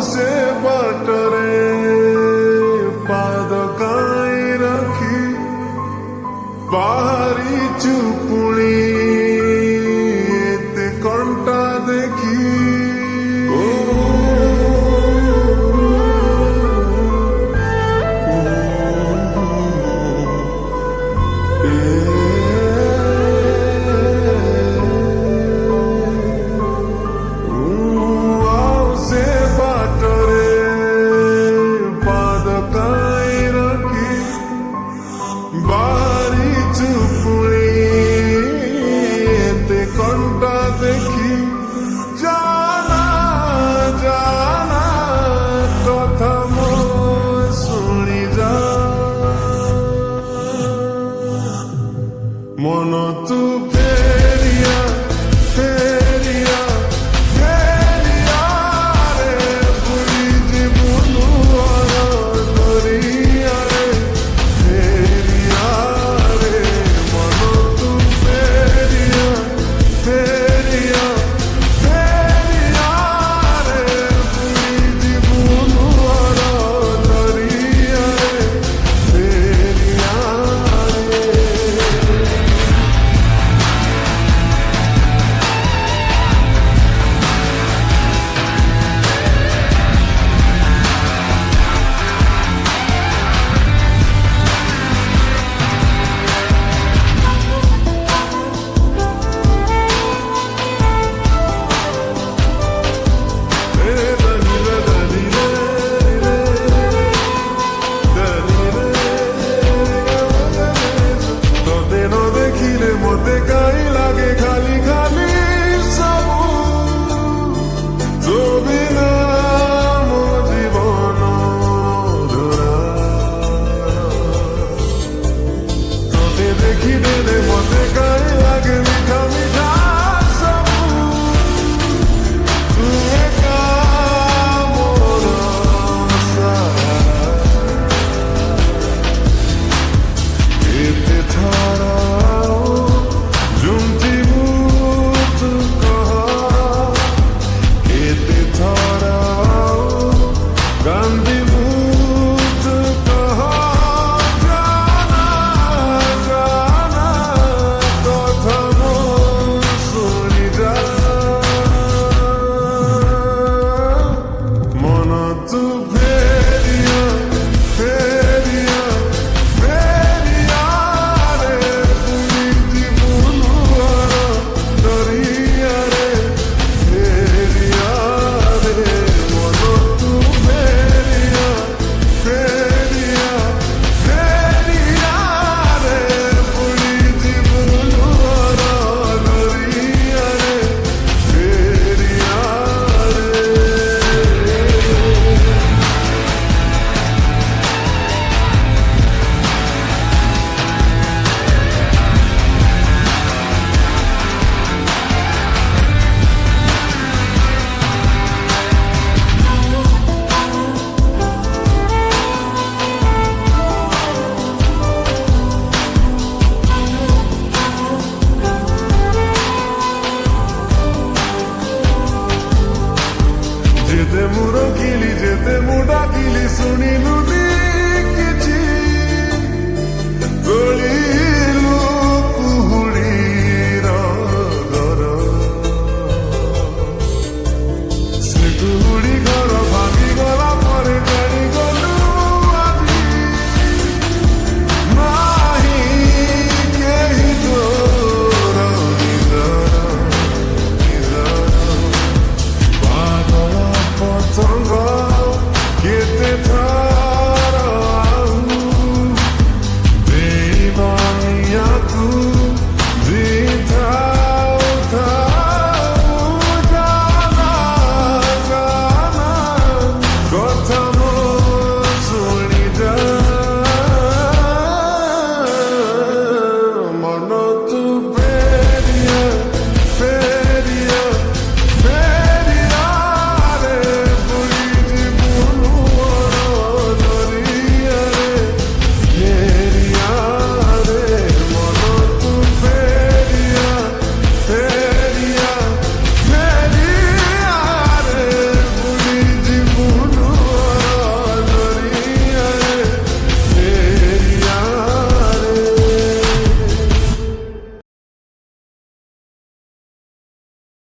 से बाटरे पाद काई रखी बाहरी चुपुणी एते कंटा देखी बारी चुपुड़ी एते कंटा देखी जाना जाना कथा मो शुणी जा मन तू फेरिया फेरिया फेरिया रे बुरी जीवनु दरिया रे फेरिया रे मन तू फेरिया फेरिया फेरिया रे बुरी जीवनु दरिया रे फेरिया रे মতে কাই লাগে খালি খালি সবু তুমি না মো জীবন ধরা তোতে দেখি দেলে মতে কাই লাগে মিঠা মিঠা সবু তুই একা মোর সারা এতে ছাড়া যেতে মুড়ো কিলি যেতে মুডা কিলি শুনিলু কিছু গলিলু কুহুড়ির ঘর সে কুহুড়ি ঘর